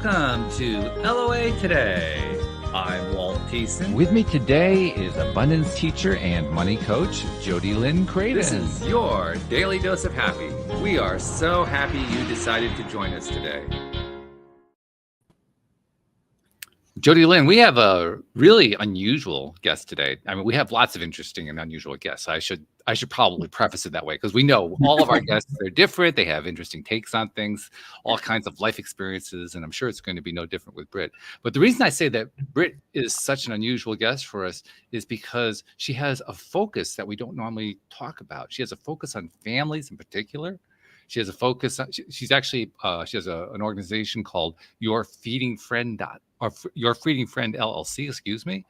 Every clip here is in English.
Welcome to LOA Today. I'm Walt Thiessen. With me today is abundance teacher and money coach, Jody Lynn Craven. This is your daily dose of happy. We are so happy you decided to join us today. Jody Lynn, we have a really unusual guest today. I mean, we have lots of interesting and unusual guests. I should probably preface it that way because we know all of our guests are different. They have interesting takes on things, all kinds of life experiences, and I'm sure it's going to be no different with Britt. But the reason I say that Britt is such an unusual guest for us is because she has a focus that we don't normally talk about. She has a focus on families in particular. She has a focus on, she's actually, she has an organization called Your Feeding Friend LLC, excuse me.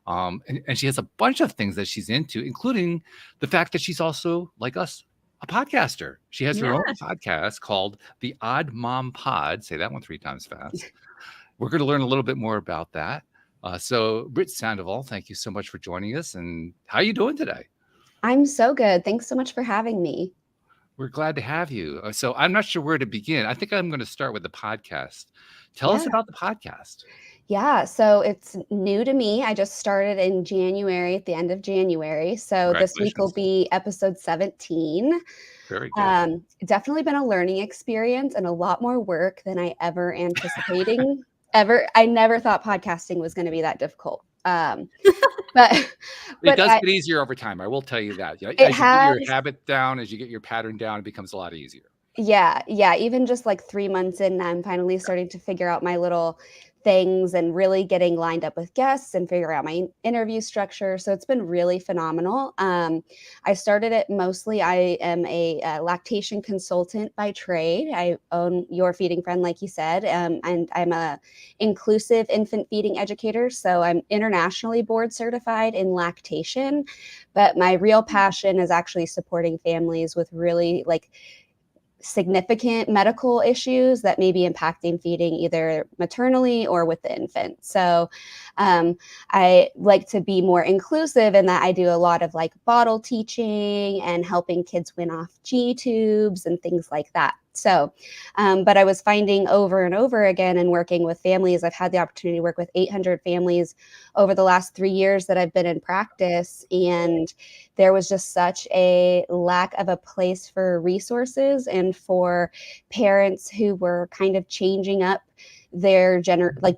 And she has a bunch of things that she's into, including the fact that she's also, like us, a podcaster. She has her own podcast called The Odd Mom Pod. Say that one 3 times fast. We're going to learn a little bit more about that. So Britt Sandoval, thank you so much for joining us. And how are you doing today? I'm so good. Thanks so much for having me. We're glad to have you. So I'm not sure where to begin. I think I'm going to start with the podcast. Tell us about the podcast. Yeah, so it's new to me. I just started in January, at the end of January. So this week will be episode 17. Very good. Definitely been a learning experience and a lot more work than I ever anticipating. I never thought podcasting was going to be that difficult. But it does get easier over time. I will tell you that. As you get your habit down, as you get your pattern down, it becomes a lot easier. Yeah. Even just like 3 months in, I'm finally starting to figure out my little things and really getting lined up with guests and figure out my interview structure. So it's been really phenomenal. I started it mostly. I am a lactation consultant by trade. I own Your Feeding Friend, like you said, and I'm a inclusive infant feeding educator. So I'm internationally board certified in lactation, but my real passion is actually supporting families with really significant medical issues that may be impacting feeding either maternally or with the infant. So I like to be more inclusive in that I do a lot of bottle teaching and helping kids win off G-tubes and things like that. So, but I was finding over and over again and working with families, I've had the opportunity to work with 800 families over the last 3 years that I've been in practice. And there was just such a lack of a place for resources and for parents who were kind of changing up their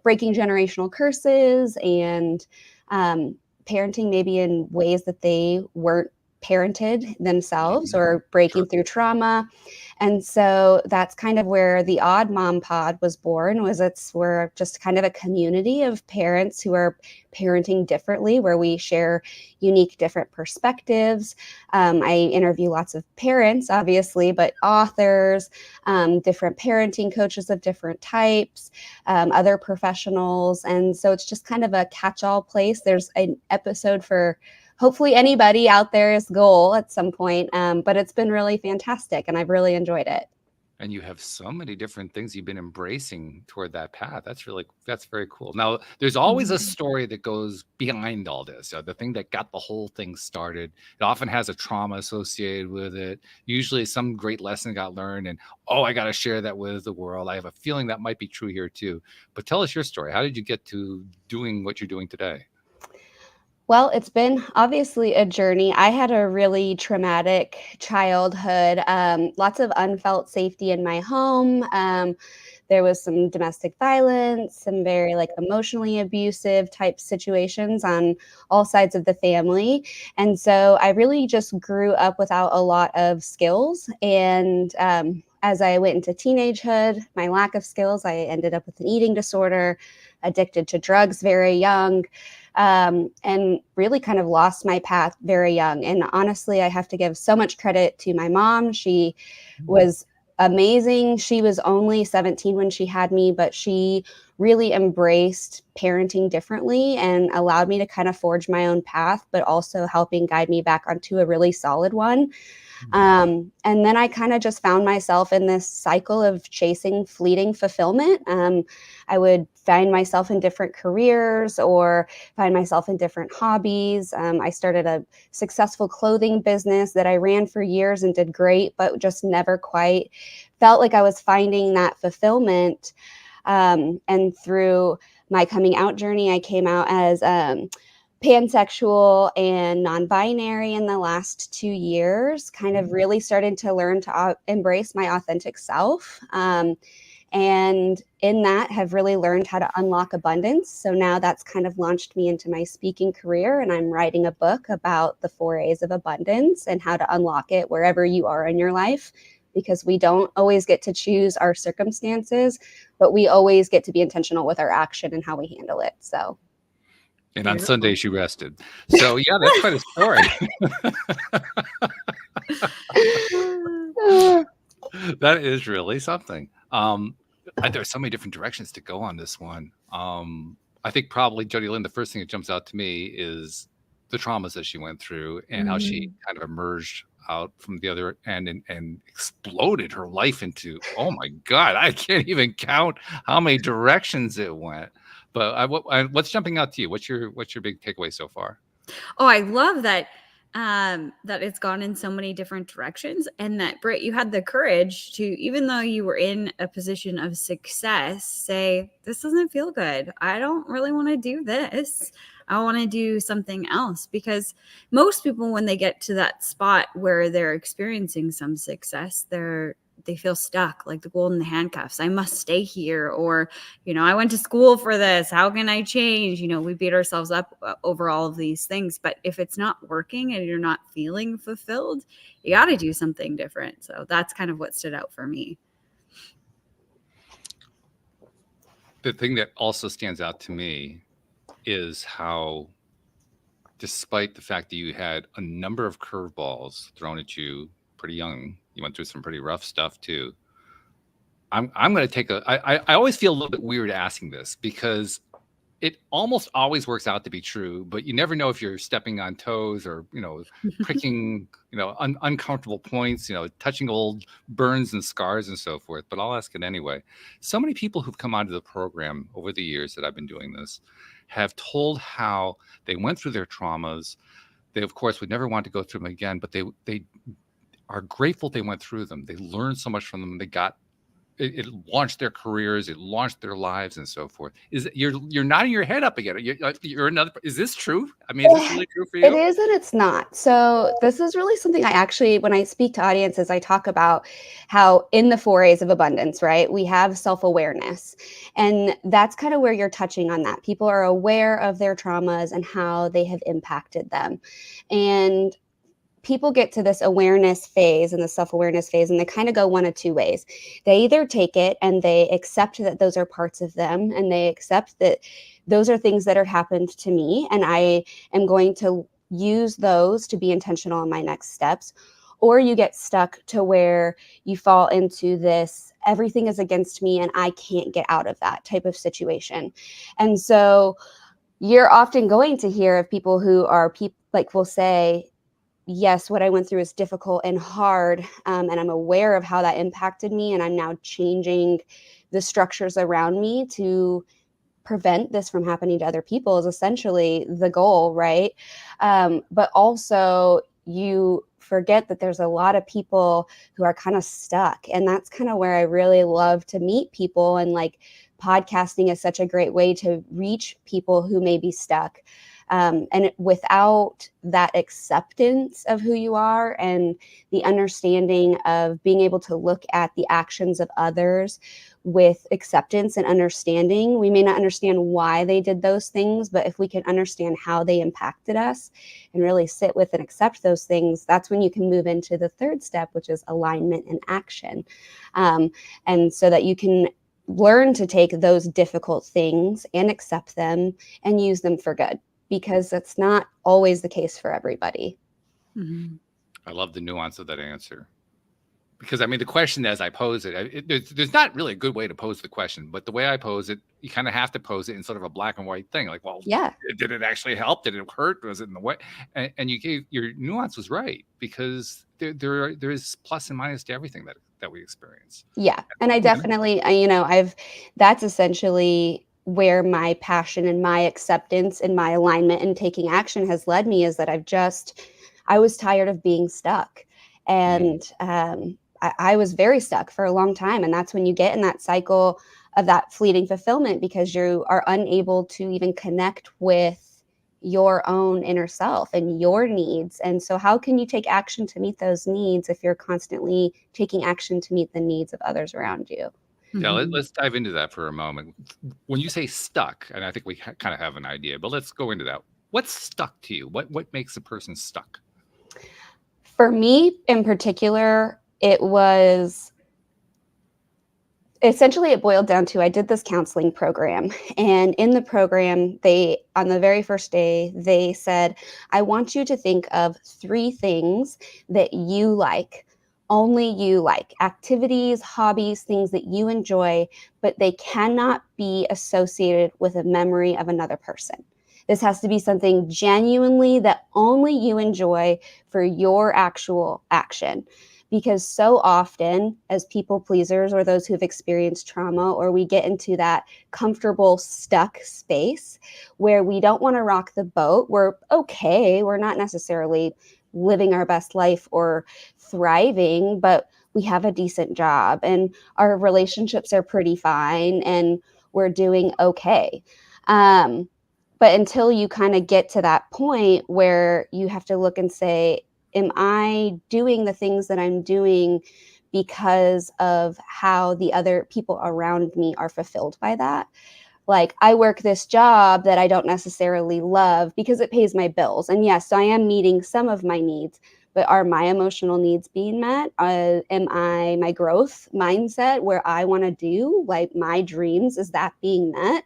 breaking generational curses and parenting maybe in ways that they weren't parented themselves or breaking through trauma. And so that's kind of where the Odd Mom Pod was born. We're just kind of a community of parents who are parenting differently, where we share unique, different perspectives. I interview lots of parents, obviously, but authors, different parenting coaches of different types, other professionals. And so it's just kind of a catch-all place. There's an episode for hopefully anybody out there's goal at some point. But it's been really fantastic and I've really enjoyed it. And you have so many different things you've been embracing toward that path. That's very cool. Now, there's always a story that goes behind all this. The thing that got the whole thing started. It often has a trauma associated with it. Usually some great lesson got learned and, I got to share that with the world. I have a feeling that might be true here too. But tell us your story. How did you get to doing what you're doing today? Well, it's been obviously a journey. I had a really traumatic childhood, lots of unfelt safety in my home. There was some domestic violence, some very emotionally abusive type situations on all sides of the family. And so I really just grew up without a lot of skills. And as I went into teenagehood, my lack of skills, I ended up with an eating disorder, addicted to drugs very young. And really kind of lost my path very young. And honestly, I have to give so much credit to my mom. She was amazing. She was only 17 when she had me, but she really embraced parenting differently and allowed me to kind of forge my own path, but also helping guide me back onto a really solid one. And then I kind of just found myself in this cycle of chasing fleeting fulfillment. I would find myself in different careers or find myself in different hobbies. I started a successful clothing business that I ran for years and did great, but just never quite felt like I was finding that fulfillment. And through my coming out journey, I came out as pansexual and non-binary in the last 2 years, kind of really started to learn to embrace my authentic self. And in that have really learned how to unlock abundance. So now that's kind of launched me into my speaking career, and I'm writing a book about the 4 A's of abundance and how to unlock it wherever you are in your life, because we don't always get to choose our circumstances, but we always get to be intentional with our action and how we handle it. So. And on Sunday, she rested. So yeah, that's quite a story. That is really something. There's so many different directions to go on this one. I think probably Jody Lynn, the first thing that jumps out to me is the traumas that she went through and how she kind of emerged out from the other end and exploded her life into, oh my God, I can't even count how many directions it went. But what's jumping out to you? What's your big takeaway so far? Oh, I love that that it's gone in so many different directions, and that, Britt, you had the courage to, even though you were in a position of success, say, this doesn't feel good. I don't really want to do this. I want to do something else. Because most people, when they get to that spot where they're experiencing some success, they feel stuck, like the golden handcuffs. I must stay here. Or, I went to school for this. How can I change? We beat ourselves up over all of these things. But if it's not working and you're not feeling fulfilled, you got to do something different. So that's kind of what stood out for me. The thing that also stands out to me is how, despite the fact that you had a number of curveballs thrown at you pretty young, you went through some pretty rough stuff too. I'm going to I always feel a little bit weird asking this, because it almost always works out to be true, but you never know if you're stepping on toes or, pricking, uncomfortable points, touching old burns and scars and so forth. But I'll ask it anyway. So many people who've come onto the program over the years that I've been doing this have told how they went through their traumas. They, of course, would never want to go through them again, but they are grateful they went through them. They learned so much from them. They got it launched their careers, it launched their lives, and so forth. You're nodding your head up again. You're another. Is this true? I mean, is this really true for you? It is and it's not. So this is really something I actually, when I speak to audiences, I talk about how in the 4 A's of abundance, right, we have self-awareness. And that's kind of where you're touching on that. People are aware of their traumas and how they have impacted them. And people get to this awareness phase and the self-awareness phase, and they kind of go one of two ways. They either take it and they accept that those are parts of them, and they accept that those are things that have happened to me, and I am going to use those to be intentional in my next steps. Or you get stuck to where you fall into this, everything is against me and I can't get out of that type of situation. And so you're often going to hear of people who are will say, yes, what I went through is difficult and hard, and I'm aware of how that impacted me, and I'm now changing the structures around me to prevent this from happening to other people, is essentially the goal, right? But also you forget that there's a lot of people who are kind of stuck, and that's kind of where I really love to meet people, and podcasting is such a great way to reach people who may be stuck. And without that acceptance of who you are and the understanding of being able to look at the actions of others with acceptance and understanding, we may not understand why they did those things, but if we can understand how they impacted us and really sit with and accept those things, that's when you can move into the third step, which is alignment and action. And so that you can learn to take those difficult things and accept them and use them for good, because that's not always the case for everybody. Mm-hmm. I love the nuance of that answer. Because, I mean, the question as I pose it, there's not really a good way to pose the question, but the way I pose it, you kind of have to pose it in sort of a black and white thing. Like, well, yeah, did it actually help? Did it hurt? Was it in the way? And you gave, your nuance was right, because there is plus and minus to everything that we experience. Yeah. And I definitely, that's essentially where my passion and my acceptance and my alignment and taking action has led me, is that I was tired of being stuck. And I was very stuck for a long time. And that's when you get in that cycle that fleeting fulfillment because you are unable to even connect with your own inner self and your needs. And so how can you take action to meet those needs if you're constantly taking action to meet the needs of others around you? Yeah, let's dive into that for a moment. When you say stuck, and I think we kind of have an idea, but let's go into that. What's stuck to you? What makes a person stuck? For me in particular, it was essentially, it boiled down to, I did this counseling program, and in the program, on the very first day, they said, I want you to think of 3 things that you like, only you like, activities, hobbies, things that you enjoy, but they cannot be associated with a memory of another person. This has to be something genuinely that only you enjoy for your actual action. Because so often as people pleasers or those who've experienced trauma, or we get into that comfortable stuck space where we don't want to rock the boat, we're okay, we're not necessarily living our best life or thriving, but we have a decent job and our relationships are pretty fine and we're doing okay. But until you kind of get to that point where you have to look and say, am I doing the things that I'm doing because of how the other people around me are fulfilled by that? Like, I work this job that I don't necessarily love because it pays my bills. And yes, I am meeting some of my needs, but are my emotional needs being met? Am I my growth mindset where I want to do, like my dreams, is that being met?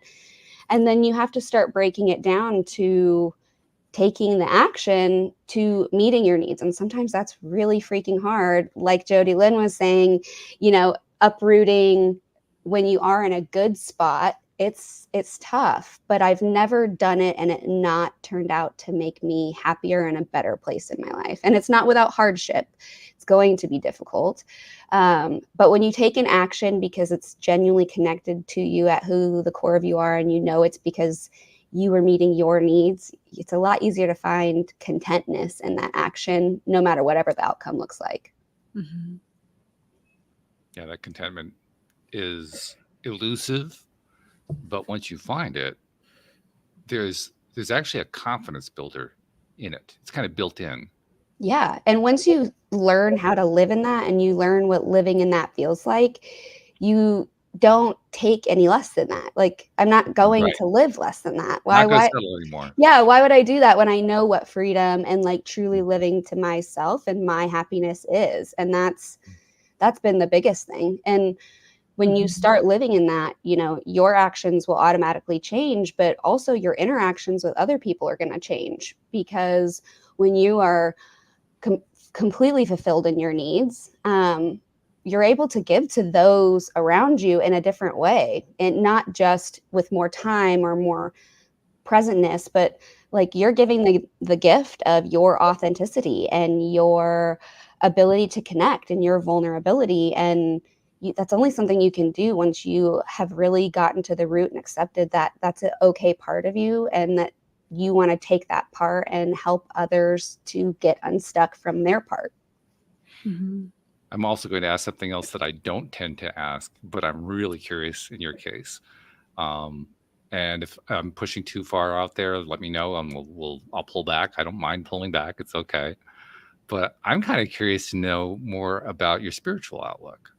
And then you have to start breaking it down to taking the action to meeting your needs. And sometimes that's really freaking hard. Like Jody Lynn was saying, uprooting when you are in a good spot, it's tough, but I've never done it and it not turned out to make me happier and a better place in my life. And it's not without hardship. It's going to be difficult. But when you take an action because it's genuinely connected to you at who the core of you are, and it's because you are meeting your needs, it's a lot easier to find contentness in that action, no matter whatever the outcome looks like. Mm-hmm. Yeah, that contentment is elusive, but once you find it, there's actually a confidence builder in it. It's kind of built in. Yeah. And once you learn how to live in that and you learn what living in that feels like, you don't take any less than that. Like, I'm not going to live less than that. Not going to settle anymore. Yeah. Why would I do that when I know what freedom and like truly living to myself and my happiness is? And that's been the biggest thing. And when you start living in that, your actions will automatically change, but also your interactions with other people are going to change, because when you are completely fulfilled in your needs, you're able to give to those around you in a different way, and not just with more time or more presentness, but like you're giving the gift of your authenticity and your ability to connect and your vulnerability. And that's only something you can do once you have really gotten to the root and accepted that that's an okay part of you, and that you want to take that part and help others to get unstuck from their part. Mm-hmm. I'm also going to ask something else that I don't tend to ask, but I'm really curious in your case. And if I'm pushing too far out there, let me know. I'll pull back. I don't mind pulling back. It's okay. But I'm kind of curious to know more about your spiritual outlook.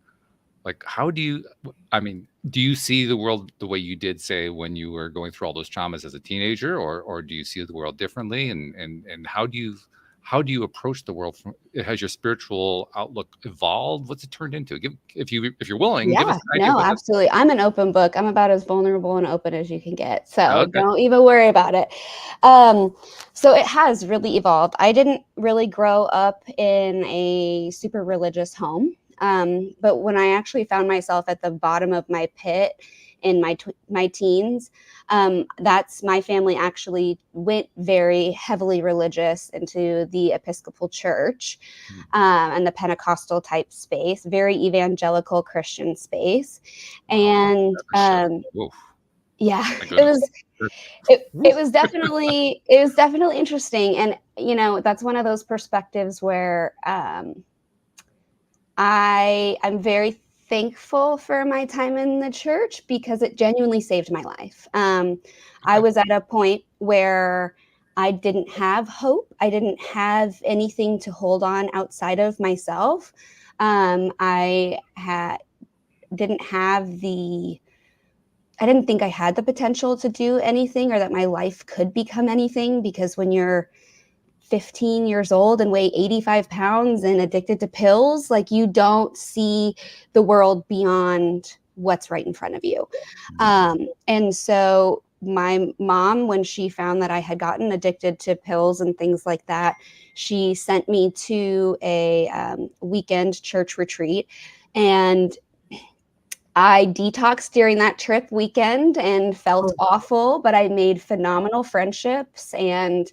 Like, do you see the world the way you did, say, when you were going through all those traumas as a teenager, or do you see the world differently? And how do you approach the world? Has your spiritual outlook evolved? What's it turned into? If you're willing, give us an idea. No, absolutely. I'm an open book. I'm about as vulnerable and open as you can get. So Okay. Don't even worry about it. So it has really evolved. I didn't really grow up in a super religious home. But when I actually found myself at the bottom of my pit in my teens, that's my family actually went very heavily religious into the Episcopal Church, and the Pentecostal type space, very evangelical Christian space. And yeah, it was definitely interesting. And that's one of those perspectives where I'm very thankful for my time in the church because it genuinely saved my life. I was at a point where I didn't have hope. I didn't have anything to hold on outside of myself. I didn't think I had the potential to do anything or that my life could become anything, because when you're 15 years old and weigh 85 pounds and addicted to pills, like, you don't see the world beyond what's right in front of you. And so my mom, when she found that I had gotten addicted to pills and things like that, she sent me to a weekend church retreat. And I detoxed during that trip weekend and felt awful, but I made phenomenal friendships. And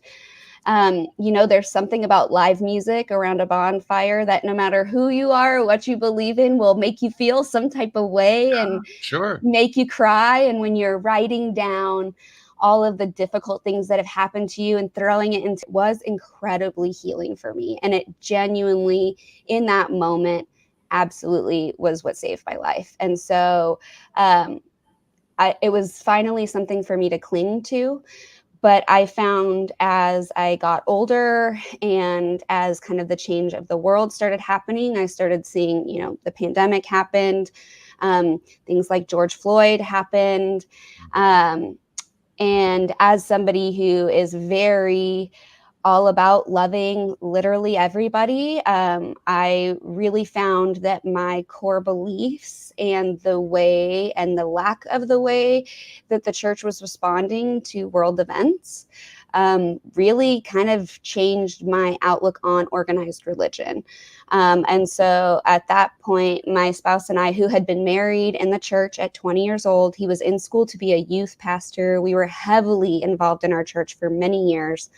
there's something about live music around a bonfire that no matter who you are or what you believe in will make you feel some type of way and Sure. make you cry. And when you're writing down all of the difficult things that have happened to you and throwing it into, was incredibly healing for me. And it genuinely, in that moment, absolutely was what saved my life. And so it was finally something for me to cling to. But I found as I got older and as kind of the change of the world started happening, I started seeing, the pandemic happened, things like George Floyd happened. And as somebody who is very all about loving literally everybody, I really found that my core beliefs and the way and the lack of the way that the church was responding to world events really kind of changed my outlook on organized religion. And so at that point, my spouse and I, who had been married in the church at 20 years old, he was in school to be a youth pastor. We were heavily involved in our church for many years.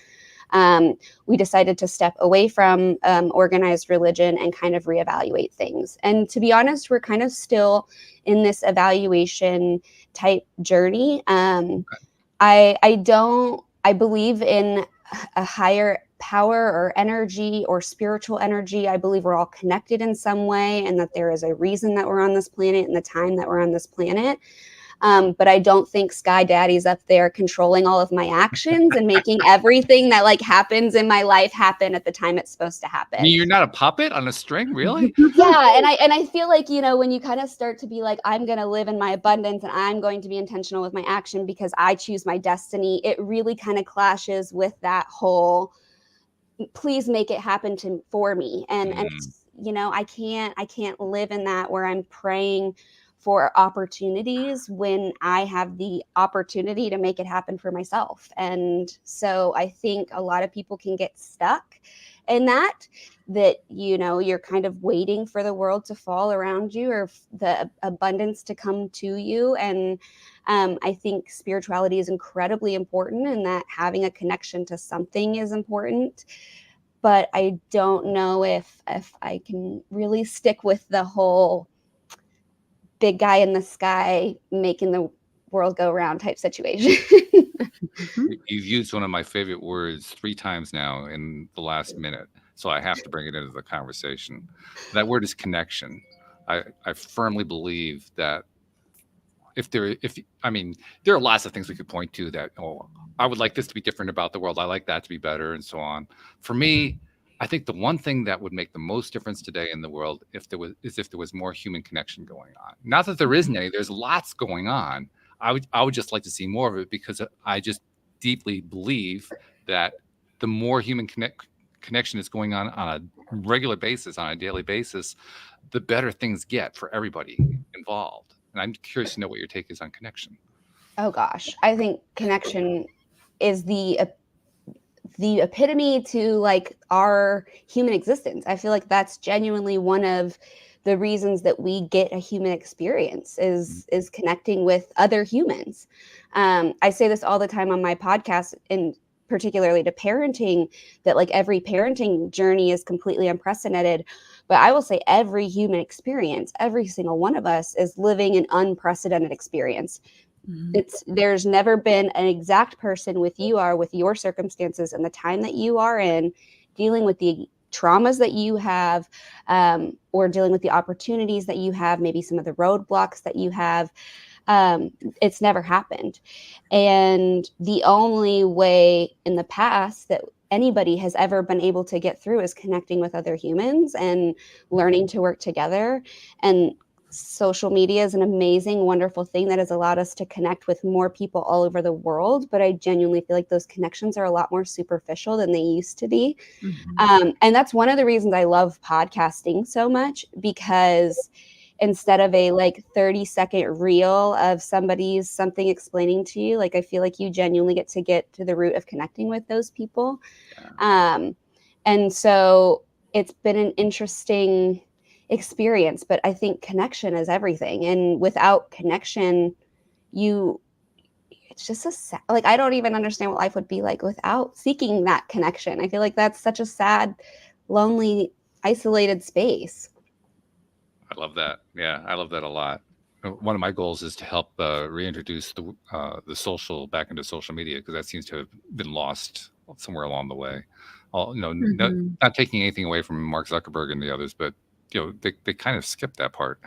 We decided to step away from organized religion and kind of reevaluate things. And to be honest, we're kind of still in this evaluation type journey. I believe in a higher power or energy or spiritual energy. I believe we're all connected in some way, and that there is a reason that we're on this planet and the time that we're on this planet. But I don't think Sky Daddy's up there controlling all of my actions and making everything that happens in my life happen at the time it's supposed to happen. You're not a puppet on a string, really? Yeah. And I feel like, when you kind of start to be like, I'm going to live in my abundance and I'm going to be intentional with my action because I choose my destiny, it really kind of clashes with that whole, please make it happen for me. And I can't live in that where I'm praying for opportunities when I have the opportunity to make it happen for myself. And so I think a lot of people can get stuck in that you're kind of waiting for the world to fall around you or the abundance to come to you. And I think spirituality is incredibly important, and that having a connection to something is important. But I don't know if I can really stick with the whole big guy in the sky making the world go round type situation. You've used one of my favorite words 3 times now in the last minute, so I have to bring it into the conversation. That word is connection. I firmly believe that there are lots of things we could point to that, I would like this to be different about the world. I like that to be better, and so on. For me, I think the one thing that would make the most difference today in the world if there was more human connection going on. Not that there isn't any, there's lots going on. I would just like to see more of it, because I just deeply believe that the more human connection is going on a regular basis, on a daily basis, the better things get for everybody involved. And I'm curious to know what your take is on connection. Oh gosh, I think connection is the epitome to our human existence. I feel like that's genuinely one of the reasons that we get a human experience is connecting with other humans. I say this all the time on my podcast, and particularly to parenting, that every parenting journey is completely unprecedented. But I will say every human experience, every single one of us is living an unprecedented experience. There's never been an exact person with your circumstances and the time that you are in, dealing with the traumas that you have, or dealing with the opportunities that you have, maybe some of the roadblocks that you have. It's never happened. And the only way in the past that anybody has ever been able to get through is connecting with other humans and learning to work together. And social media is an amazing, wonderful thing that has allowed us to connect with more people all over the world. But I genuinely feel like those connections are a lot more superficial than they used to be. And that's one of the reasons I love podcasting so much, because instead of a like 30-second reel of something explaining to you, like I feel like you genuinely get to the root of connecting with those people. And so it's been an interesting experience, but I think connection is everything. And without connection, it's just like, I don't even understand what life would be like without seeking that connection. I feel like that's such a sad, lonely, isolated space. I love that. Yeah, I love that a lot. One of my goals is to help reintroduce the social back into social media, because that seems to have been lost somewhere along the way. Not taking anything away from Mark Zuckerberg and the others, but they kind of skipped that part.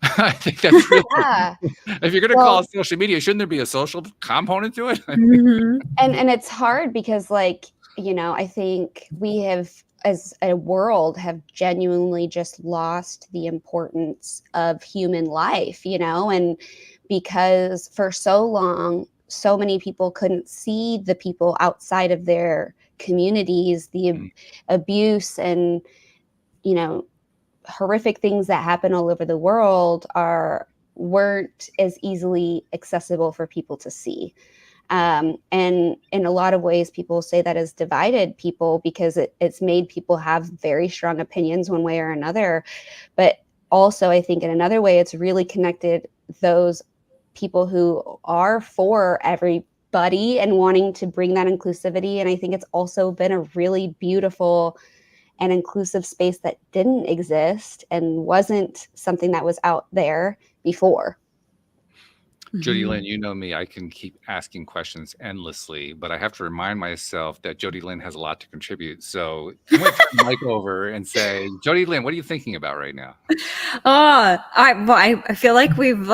I think that's really if you're going to call it social media, shouldn't there be a social component to it? And it's hard because, like, I think we have, as a world, have genuinely just lost the importance of human life, and because for so long, so many people couldn't see the people outside of their communities, the abuse and, horrific things that happen all over the world weren't as easily accessible for people to see. And in a lot of ways, people say that has divided people, because it's made people have very strong opinions one way or another. But also, I think in another way, it's really connected those people who are for everybody and wanting to bring that inclusivity. And I think it's also been a really beautiful and inclusive space that didn't exist and wasn't something that was out there before. Jody Lynn, you know me, I can keep asking questions endlessly, but I have to remind myself that Jody Lynn has a lot to contribute. So I'm going to turn the mic over and say, Jody Lynn, what are you thinking about right now? I feel like we've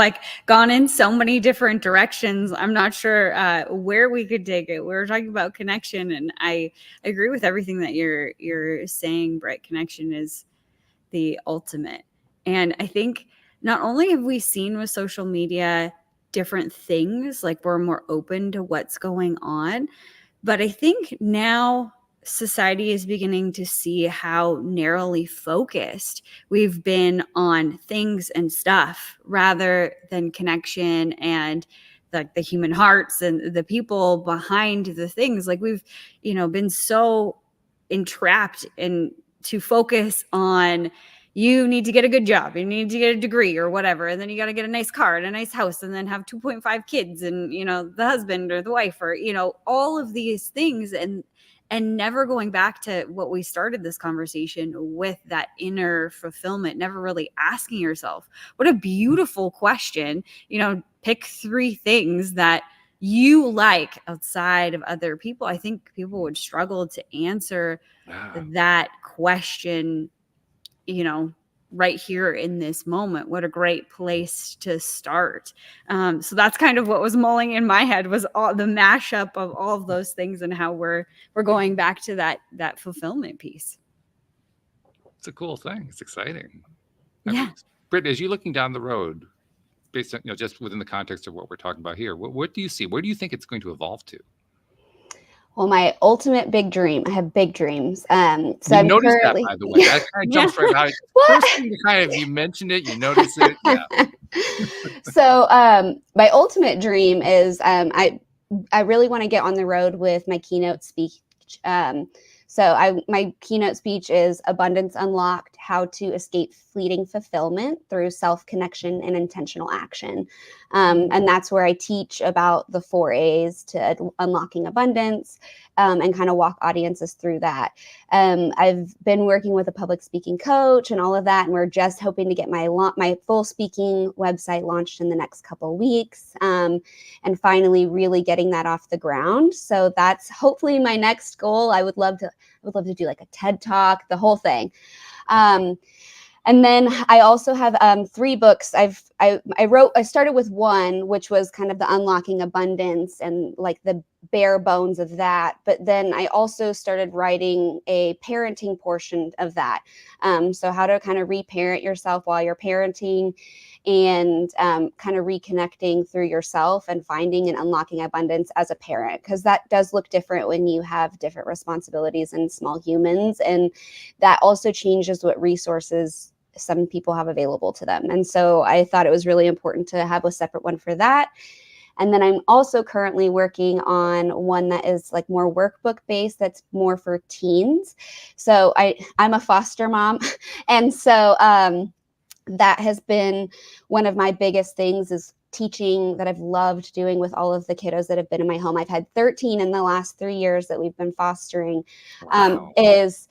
gone in so many different directions. I'm not sure where we could take it. We were talking about connection, and I agree with everything that you're saying, Britt. Connection is the ultimate. And I think not only have we seen with social media different things, like we're more open to what's going on, but I think now society is beginning to see how narrowly focused we've been on things and stuff rather than connection and the human hearts and the people behind the things. Like we've been so entrapped in to focus on, you need to get a good job, you need to get a degree or whatever, and then you got to get a nice car and a nice house and then have 2.5 kids and the husband or the wife or all of these things, and never going back to what we started this conversation with, that inner fulfillment, never really asking yourself, what a beautiful question, pick 3 things that you like outside of other people. I think people would struggle to answer that question right here in this moment. What a great place to start. So that's kind of what was mulling in my head, was all the mashup of all of those things and how we're going back to that fulfillment piece. It's a cool thing. It's exciting. Yeah. Britt, as you're looking down the road, based on, just within the context of what we're talking about here, what do you see? Where do you think it's going to evolve to? Well, my ultimate big dream, I have big dreams. So you I'm noticed currently, that, by the way. That kind of jumps right out. First thing you mentioned it, you noticed it. Yeah. So my ultimate dream is I really want to get on the road with my keynote speech. My keynote speech is Abundance Unlocked: How to Escape Fleeting Fulfillment Through Self-Connection and Intentional Action. And that's where I teach about the 4 A's to unlocking abundance, and kind of walk audiences through that. I've been working with a public speaking coach and all of that, and we're just hoping to get my full speaking website launched in the next couple of weeks, and finally really getting that off the ground. So that's hopefully my next goal. I would love to do like a TED Talk, the whole thing. And then I also have 3 books. I started with one, which was kind of the unlocking abundance and like the bare bones of that. But then I also started writing a parenting portion of that. So how to kind of reparent yourself while you're parenting, and kind of reconnecting through yourself and finding and unlocking abundance as a parent, because that does look different when you have different responsibilities and small humans. And that also changes what resources some people have available to them. And so I thought it was really important to have a separate one for that. And then I'm also currently working on one that is like more workbook based, that's more for teens. So I'm a foster mom. And so that has been one of my biggest things, is teaching that I've loved doing with all of the kiddos that have been in my home. I've had 13 in the last 3 years that we've been fostering. Wow. Is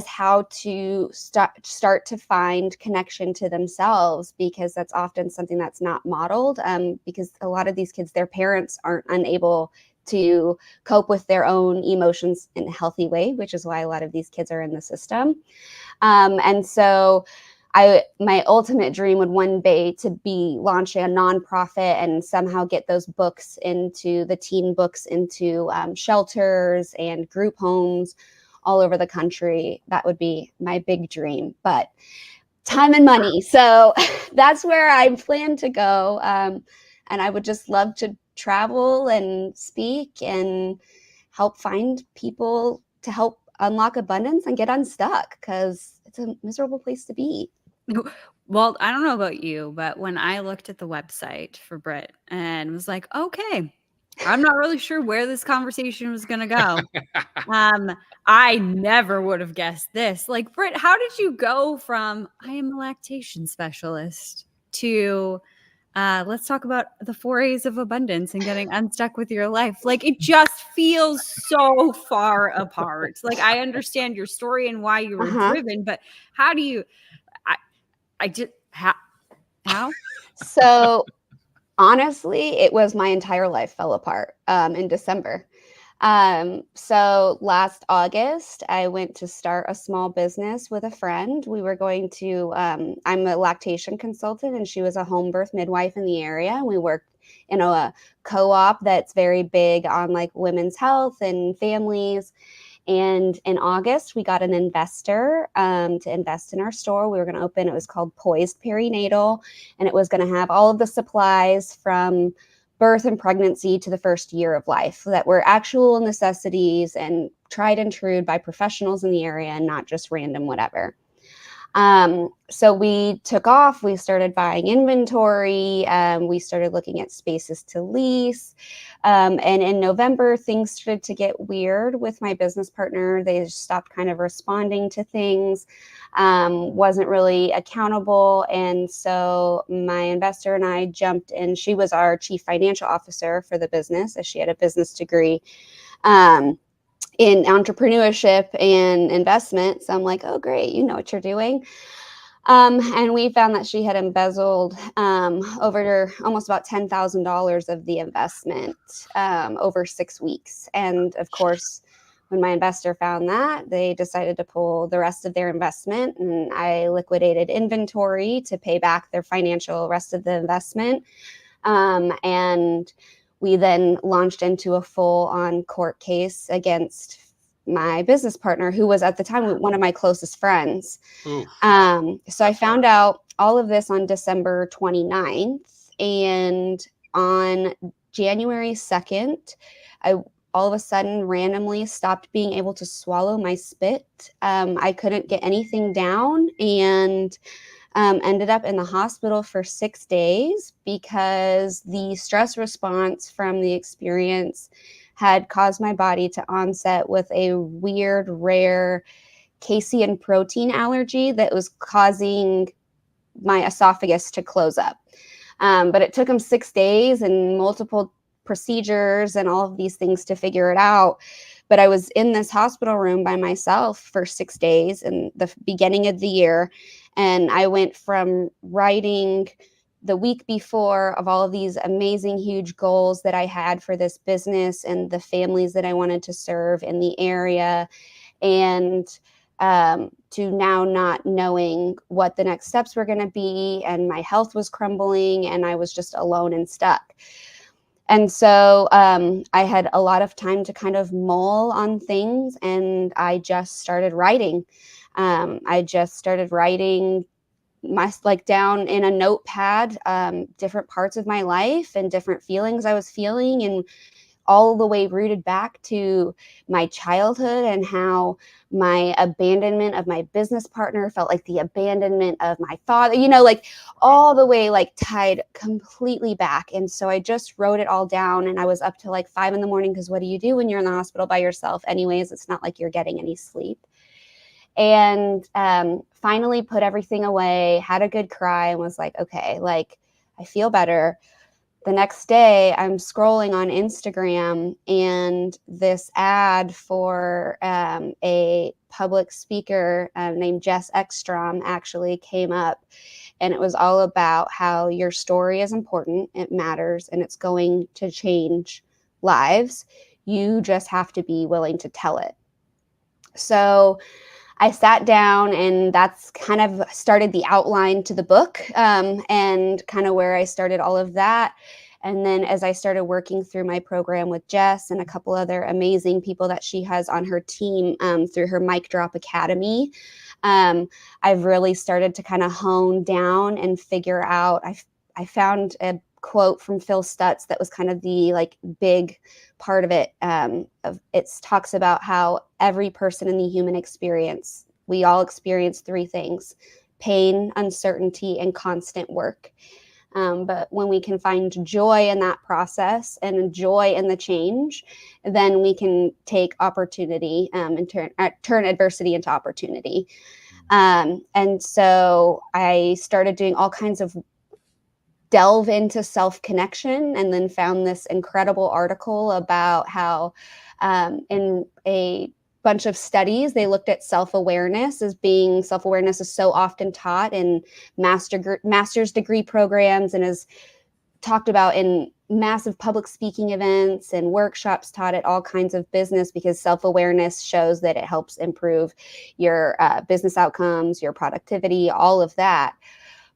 how to start to find connection to themselves, because that's often something that's not modeled, because a lot of these kids, their parents aren't unable to cope with their own emotions in a healthy way, which is why a lot of these kids are in the system. And so my ultimate dream would one day to be launching a nonprofit and somehow get those books into the teen books into shelters and group homes all over the country. That would be my big dream, but time and money. So that's where I plan to go. And I would just love to travel and speak and help find people to help unlock abundance and get unstuck, because it's a miserable place to be. Well, I don't know about you, but when I looked at the website for Britt and was like, okay, I'm not really sure where this conversation was going to go. I never would have guessed this. Like, Britt, how did you go from I am a lactation specialist to let's talk about the 4 A's of abundance and getting unstuck with your life? Like, it just feels so far apart. Like, I understand your story and why you were driven, but how do you? I just how? So honestly, it was my entire life fell apart in December. So last August, I went to start a small business with a friend. We were going to, I'm a lactation consultant, and she was a home birth midwife in the area. We worked in a co-op that's very big on like women's health and families. And in August, we got an investor to invest in our store. We were going to open, it was called Poised Perinatal, and it was going to have all of the supplies from birth and pregnancy to the first year of life that were actual necessities and tried and true by professionals in the area and not just random whatever. So we took off, we started buying inventory, we started looking at spaces to lease. And in November, things started to get weird with my business partner. They just stopped kind of responding to things, wasn't really accountable. And so my investor and I jumped in. She was our chief financial officer for the business, as she had a business degree in entrepreneurship and investment. So I'm like, oh, great, you know what you're doing. And we found that she had embezzled over almost about $10,000 of the investment over 6 weeks. And of course, when my investor found that, they decided to pull the rest of their investment, and I liquidated inventory to pay back their financial rest of the investment. And we then launched into a full-on court case against my business partner, who was at the time one of my closest friends. So I found out all of this on December 29th. And on January 2nd, I all of a sudden randomly stopped being able to swallow my spit. I couldn't get anything down, and ended up in the hospital for 6 days because the stress response from the experience had caused my body to onset with a weird, rare casein protein allergy that was causing my esophagus to close up. But it took him 6 days and multiple procedures and all of these things to figure it out. But I was in this hospital room by myself for 6 days in the beginning of the year. And I went from writing the week before of all of these amazing, huge goals that I had for this business and the families that I wanted to serve in the area, and to now not knowing what the next steps were going to be. And my health was crumbling and I was just alone and stuck. And so I had a lot of time to kind of mull on things, and I just started writing. I just started writing down in a notepad, different parts of my life and different feelings I was feeling, and all the way rooted back to my childhood and how my abandonment of my business partner felt like the abandonment of my father, like all the way tied completely back. And so I just wrote it all down, and I was up till 5 a.m. because what do you do when you're in the hospital by yourself anyways? It's not like you're getting any sleep. And finally put everything away, had a good cry, and was like, okay, I feel better. The next day, I'm scrolling on Instagram, and this ad for a public speaker named Jess Ekstrom actually came up. And it was all about how your story is important, it matters, and it's going to change lives. You just have to be willing to tell it. So I sat down, and that's kind of started the outline to the book, and kind of where I started all of that. And then as I started working through my program with Jess and a couple other amazing people that she has on her team through her Mic Drop Academy, I've really started to kind of hone down and figure out. I found a quote from Phil Stutz that was kind of the big part of it. It talks about how every person in the human experience, we all experience 3 things: pain, uncertainty, and constant work. But when we can find joy in that process and joy in the change, then we can take opportunity and turn adversity into opportunity. And so I started doing all kinds of delve into self-connection, and then found this incredible article about how in a bunch of studies, they looked at self-awareness is so often taught in master's degree programs, and is talked about in massive public speaking events and workshops taught at all kinds of business, because self-awareness shows that it helps improve your business outcomes, your productivity, all of that.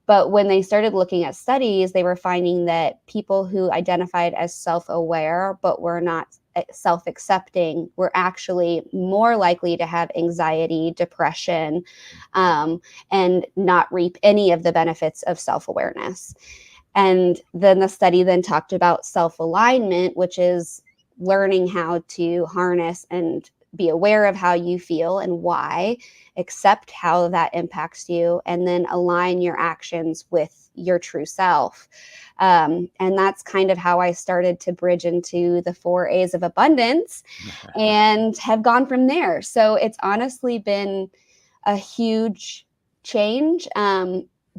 But when they started looking at studies, they were finding that people who identified as self-aware but were not self-accepting were actually more likely to have anxiety, depression, and not reap any of the benefits of self-awareness. And then the study then talked about self-alignment, which is learning how to harness and be aware of how you feel and why, accept how that impacts you, and then align your actions with your true self. And that's kind of how I started to bridge into the 4 A's of abundance and have gone from there. So it's honestly been a huge change.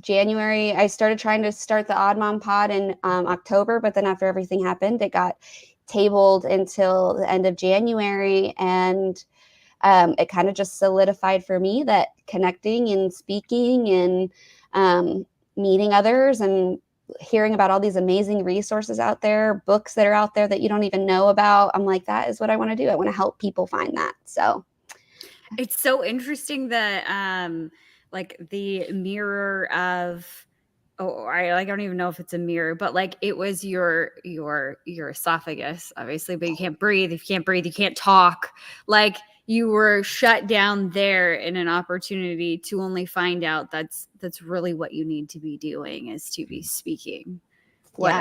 January, I started trying to start the Odd Mom Pod in October, but then after everything happened, it got tabled until the end of January. And it kind of just solidified for me that connecting and speaking and meeting others and hearing about all these amazing resources out there, books that are out there that you don't even know about, I'm like, that is what I want to do. I want to help people find that. So it's so interesting that the mirror of, I don't even know if it's a mirror, but it was your esophagus, obviously, but you can't breathe. If you can't breathe, you can't talk. You were shut down there in an opportunity to only find out that's really what you need to be doing, is to be speaking. What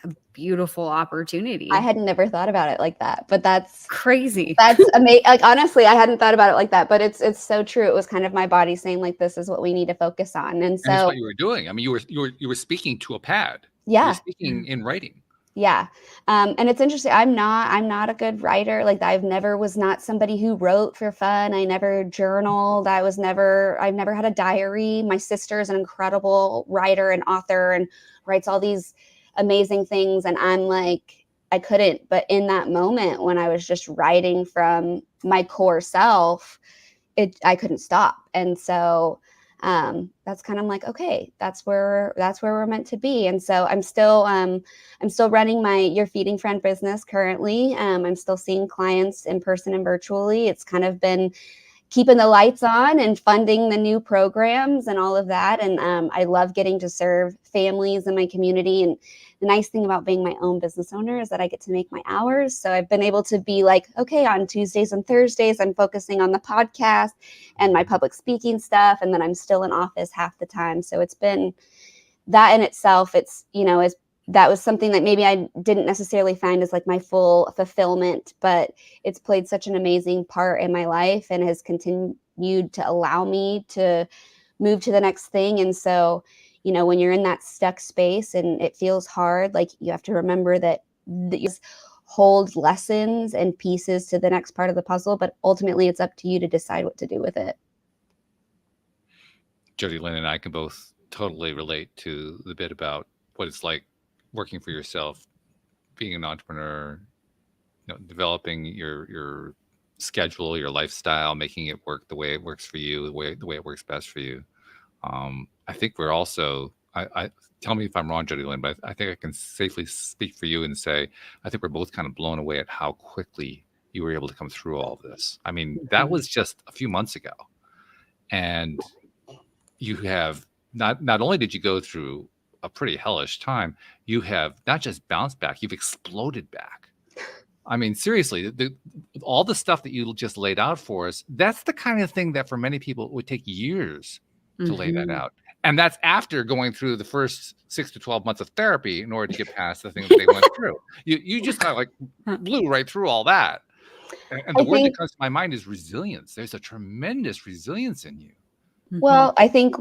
a beautiful opportunity. I had never thought about it like that, but that's crazy. That's amazing. Honestly, I hadn't thought about it like that, but it's so true. It was kind of my body saying this is what we need to focus on. And so that's what you were doing. I mean, you were speaking to a pad. Yeah. You were speaking in writing. Yeah. And it's interesting. I'm not a good writer. Like I've never was not somebody who wrote for fun. I never journaled. I've never had a diary. My sister is an incredible writer and author and writes all these amazing things. And I'm like, I couldn't, but in that moment when I was just writing from my core self, I couldn't stop. And so that's kind of like, okay, that's where we're meant to be. And so I'm still running my Your Feeding Friend business currently. I'm still seeing clients in person and virtually. It's kind of been keeping the lights on and funding the new programs and all of that. And I love getting to serve families in my community. And the nice thing about being my own business owner is that I get to make my hours. So I've been able to be like, okay, on Tuesdays and Thursdays, I'm focusing on the podcast and my public speaking stuff. And then I'm still in office half the time. So it's been that in itself, it's, that was something that maybe I didn't necessarily find as like my full fulfillment, but it's played such an amazing part in my life and has continued to allow me to move to the next thing. And so, when you're in that stuck space and it feels hard, like you have to remember that you hold lessons and pieces to the next part of the puzzle, but ultimately it's up to you to decide what to do with it. Jody Lynn and I can both totally relate to the bit about what it's like working for yourself, being an entrepreneur, developing your schedule, your lifestyle, making it work the way it works for you, the way it works best for you. I think we're also, I tell me if I'm wrong, Jody Lynn, but I think I can safely speak for you and say, I think we're both kind of blown away at how quickly you were able to come through all of this. I mean, that was just a few months ago. And you have not only did you go through a pretty hellish time, you have not just bounced back, you've exploded back. I mean, seriously, all the stuff that you just laid out for us, that's the kind of thing that for many people it would take years to lay that out. And that's after going through the first 6 to 12 months of therapy in order to get past the things that they went through. You just kind of like blew right through all that. And the word that comes to my mind is resilience. There's a tremendous resilience in you. Well, I think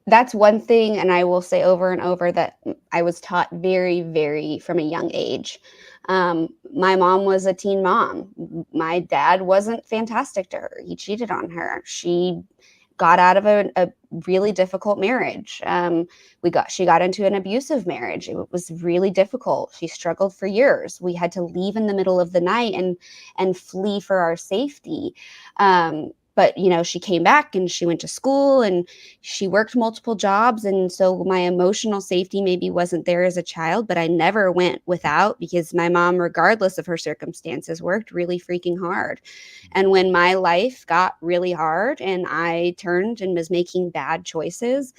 that's one thing, and I will say over and over that I was taught very, very from a young age. My mom was a teen mom. My dad wasn't fantastic to her. He cheated on her. She got out of a really difficult marriage. She got into an abusive marriage. It was really difficult. She struggled for years. We had to leave in the middle of the night and flee for our safety. But, she came back and she went to school and she worked multiple jobs. And so my emotional safety maybe wasn't there as a child, but I never went without because my mom, regardless of her circumstances, worked really freaking hard. And when my life got really hard and I turned and was making bad choices,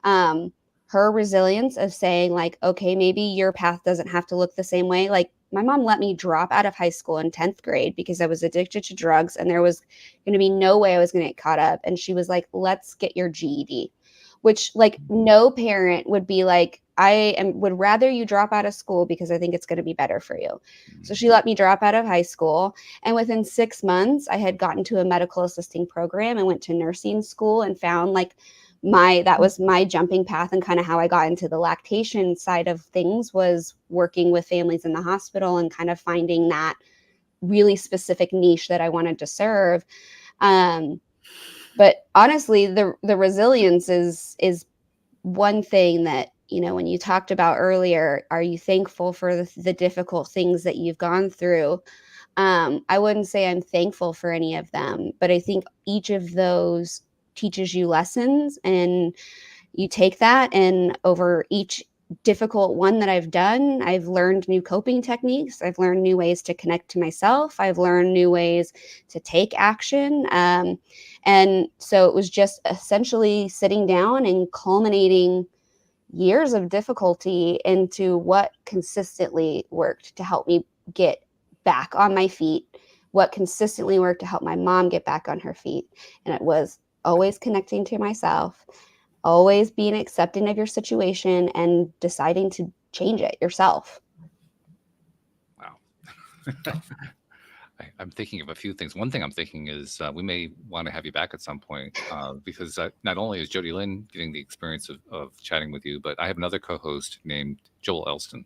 her resilience of saying like, okay, maybe your path doesn't have to look the same way. Like my mom let me drop out of high school in 10th grade because I was addicted to drugs and there was going to be no way I was going to get caught up. And she was like, let's get your GED, which like no parent would be like, would rather you drop out of school because I think it's going to be better for you. So she let me drop out of high school. And within 6 months, I had gotten to a medical assisting program and went to nursing school and found like that was my jumping path, and kind of how I got into the lactation side of things was working with families in the hospital and kind of finding that really specific niche that I wanted to serve. But honestly, the resilience is one thing that, when you talked about earlier, are you thankful for the difficult things that you've gone through? I wouldn't say I'm thankful for any of them, but I think each of those teaches you lessons, and you take that, and over each difficult one that I've done, I've learned new coping techniques. I've learned new ways to connect to myself. I've learned new ways to take action. And so it was just essentially sitting down and culminating years of difficulty into what consistently worked to help me get back on my feet, what consistently worked to help my mom get back on her feet. And it was always connecting to myself, always being accepting of your situation and deciding to change it yourself. Wow. I'm thinking of a few things. One thing I'm thinking is we may want to have you back at some point because not only is Jody Lynn getting the experience of chatting with you, but I have another co-host named Joel Elston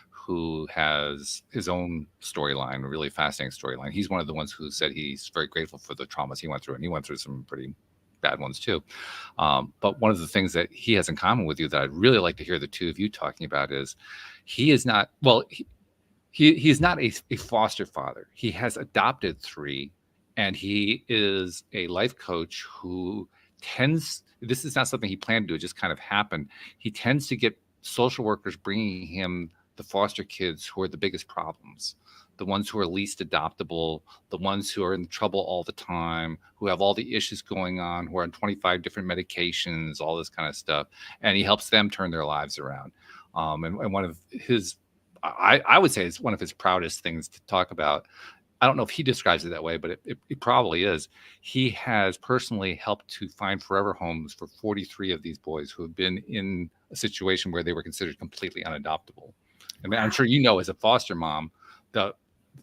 who has his own storyline, a really fascinating storyline. He's one of the ones who said he's very grateful for the traumas he went through, and he went through some pretty bad ones too. But one of the things that he has in common with you that I'd really like to hear the two of you talking about is he is not, well, he's not a foster father. He has adopted 3, and he is a life coach who tends, this is not something he planned to do, it just kind of happened. He tends to get social workers bringing him the foster kids who are the biggest problems, the ones who are least adoptable, the ones who are in trouble all the time, who have all the issues going on, who are on 25 different medications, all this kind of stuff. And he helps them turn their lives around. And one of his, I would say it's one of his proudest things to talk about. I don't know if he describes it that way, but it probably is. He has personally helped to find forever homes for 43 of these boys who have been in a situation where they were considered completely unadoptable. I mean, I'm sure you know as a foster mom,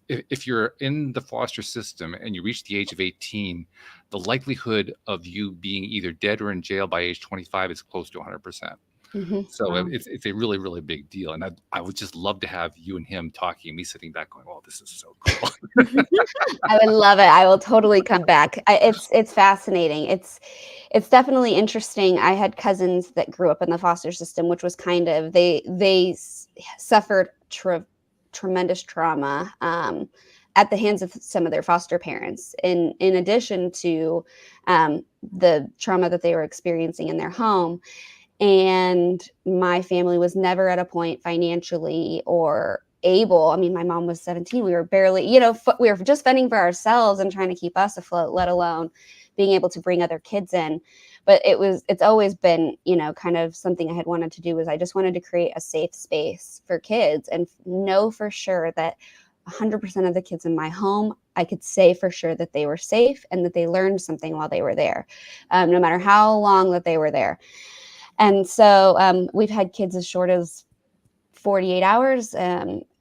if you're in the foster system and you reach the age of 18, the likelihood of you being either dead or in jail by age 25 is close to 100%. So Wow. it's a really, really big deal. And I would just love to have you and him talking and me sitting back going, oh, this is so cool. I would love it. I will totally come back. It's fascinating. It's definitely interesting. I had cousins that grew up in the foster system, which was kind of they suffered tremendous trauma at the hands of some of their foster parents, in addition to the trauma that they were experiencing in their home. And my family was never at a point financially or able. I mean, my mom was 17. We were barely, we were just fending for ourselves and trying to keep us afloat, let alone being able to bring other kids in. But it's always been, kind of something I had wanted to do, was I just wanted to create a safe space for kids and know for sure that 100% of the kids in my home, I could say for sure that they were safe and that they learned something while they were there, no matter how long that they were there. And so we've had kids as short as 48 hours.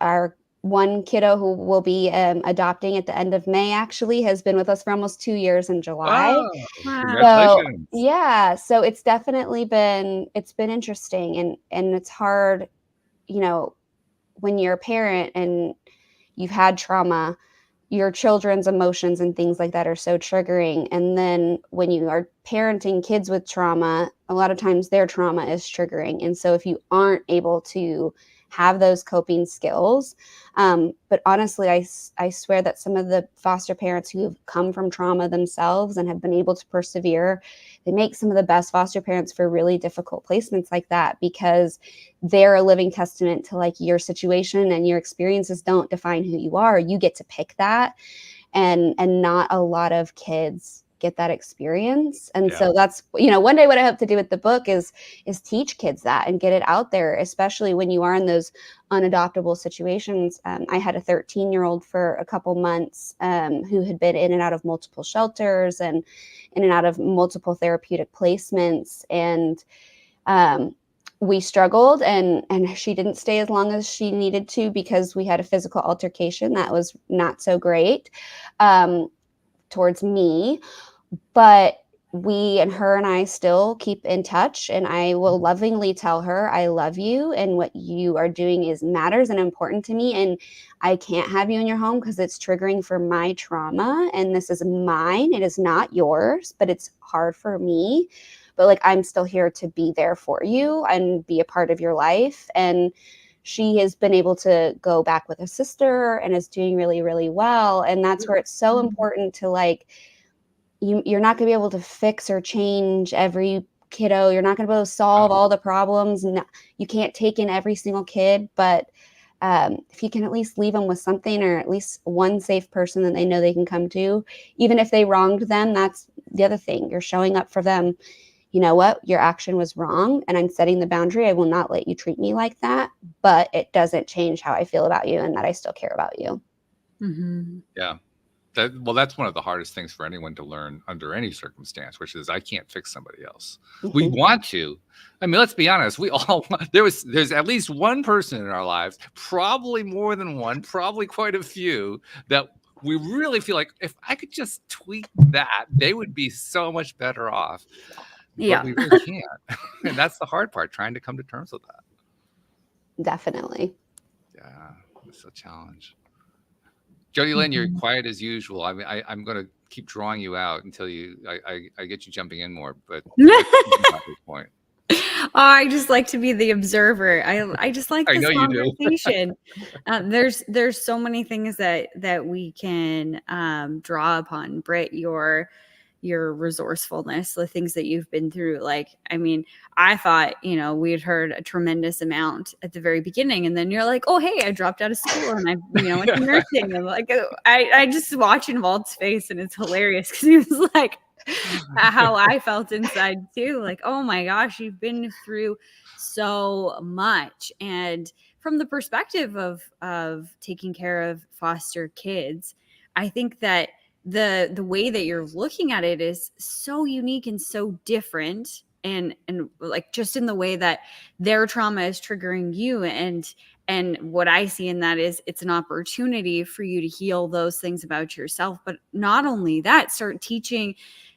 Our one kiddo who will be adopting at the end of May actually has been with us for almost 2 years in July. Wow, So congratulations. yeah, so it's definitely been interesting, and it's hard, when you're a parent and you've had trauma, your children's emotions and things like that are so triggering. And then when you are parenting kids with trauma, a lot of times their trauma is triggering. And so if you aren't able to have those coping skills, but honestly, I swear that some of the foster parents who have come from trauma themselves and have been able to persevere, they make some of the best foster parents for really difficult placements like that, because they're a living testament to like your situation, and your experiences don't define who you are. You get to pick that. And not a lot of kids get that experience. And Yeah. so that's, one day what I hope to do with the book is teach kids that and get it out there, especially when you are in those unadoptable situations. I had a 13-year-old for a couple months who had been in and out of multiple shelters and in and out of multiple therapeutic placements. And we struggled, and she didn't stay as long as she needed to because we had a physical altercation that was not so great towards me. But her and I still keep in touch, and I will lovingly tell her, I love you, and what you are doing matters and important to me. And I can't have you in your home because it's triggering for my trauma, and this is mine. It is not yours, but it's hard for me. But like, I'm still here to be there for you and be a part of your life. And she has been able to go back with her sister and is doing really, really well. And that's where it's so important to like, you're not going to be able to fix or change every kiddo. You're not going to be able to solve all the problems. No, you can't take in every single kid, but if you can at least leave them with something, or at least one safe person that they know they can come to, even if they wronged them, that's the other thing. You're showing up for them. You know what? Your action was wrong, and I'm setting the boundary. I will not let you treat me like that, but it doesn't change how I feel about you and that I still care about you. Mm-hmm. Yeah. That's one of the hardest things for anyone to learn under any circumstance, which is I can't fix somebody else. We want to. I mean, let's be honest. We all there's at least one person in our lives, probably more than one, probably quite a few, that we really feel like if I could just tweak that, they would be so much better off. Yeah. But we really can't. And that's the hard part, trying to come to terms with that. Definitely. Yeah, it's a challenge. Jody Lynn, you're quiet as usual. I mean, I'm going to keep drawing you out until I get you jumping in more. But at this point, I just like to be the observer. I just like I this know you do. conversation. There's so many things that we can draw upon. Britt, your resourcefulness, the things that you've been through. Like, I mean, I thought, we'd heard a tremendous amount at the very beginning. And then you're like, oh, hey, I dropped out of school and I, went to nursing. And like, I just watching Walt's face and it's hilarious because he was like, how I felt inside too. Like, oh my gosh, you've been through so much. And from the perspective of taking care of foster kids, I think that the way that you're looking at it is so unique and so different, and like just in the way that their trauma is triggering you, and what I see in that is it's an opportunity for you to heal those things about yourself. But not only that, start teaching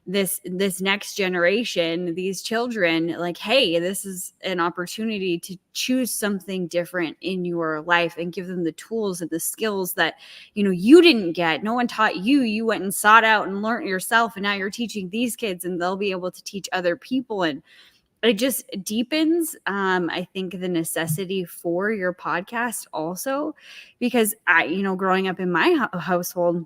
this next generation, these children, like, hey, this is an opportunity to choose something different in your life, and give them the tools and the skills that you didn't get. No one taught you. You went and sought out and learned yourself, and now you're teaching these kids, and they'll be able to teach other people. And it just deepens, I think, the necessity for your podcast also, because growing up in my household,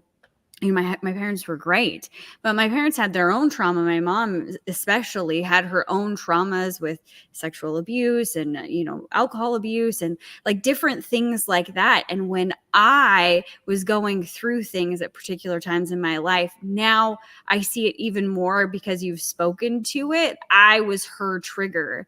my parents were great, but my parents had their own trauma. My mom especially had her own traumas with sexual abuse and, alcohol abuse and like different things like that. And when I was going through things at particular times in my life, now I see it even more because you've spoken to it. I was her trigger.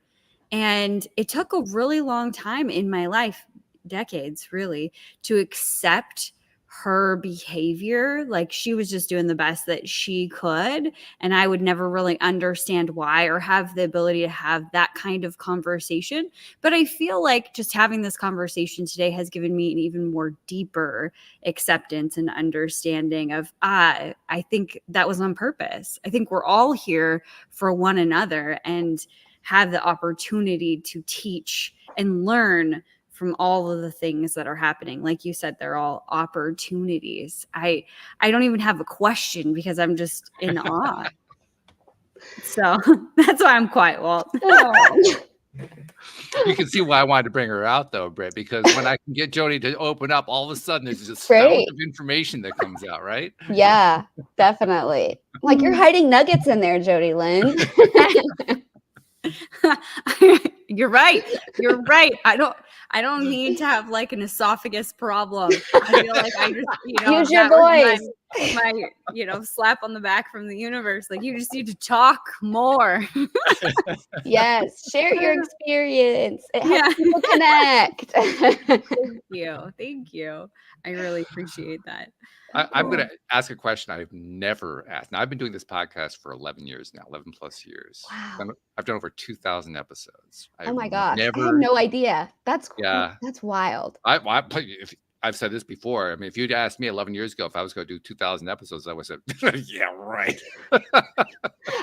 And it took a really long time in my life, decades really, to accept her behavior. Like, she was just doing the best that she could, and I would never really understand why or have the ability to have that kind of conversation. But I feel like just having this conversation today has given me an even more deeper acceptance and understanding of I think that was on purpose. I think we're all here for one another and have the opportunity to teach and learn from all of the things that are happening. Like you said, they're all opportunities. I don't even have a question because I'm just in awe. So that's why I'm quiet, Walt. You can see why I wanted to bring her out, though, Britt, because when I can get Jody to open up, all of a sudden there's just a spout of information that comes out, right? Yeah, definitely. Like, you're hiding nuggets in there, Jody Lynn. You're right. You're right. I don't need to have like an esophagus problem. I feel like I just, use your voice. My slap on the back from the universe. Like, you just need to talk more. Yes, share your experience. It helps people connect. Thank you. I really appreciate that. I'm going to ask a question I've never asked. Now, I've been doing this podcast for 11 years now, 11 plus years. Wow. I've done over 2,000 episodes. Oh my gosh. I had no idea. That's cool. Yeah. That's wild. I've said this before. I mean, if you'd asked me 11 years ago if I was going to do 2,000 episodes, I would have said, yeah, right.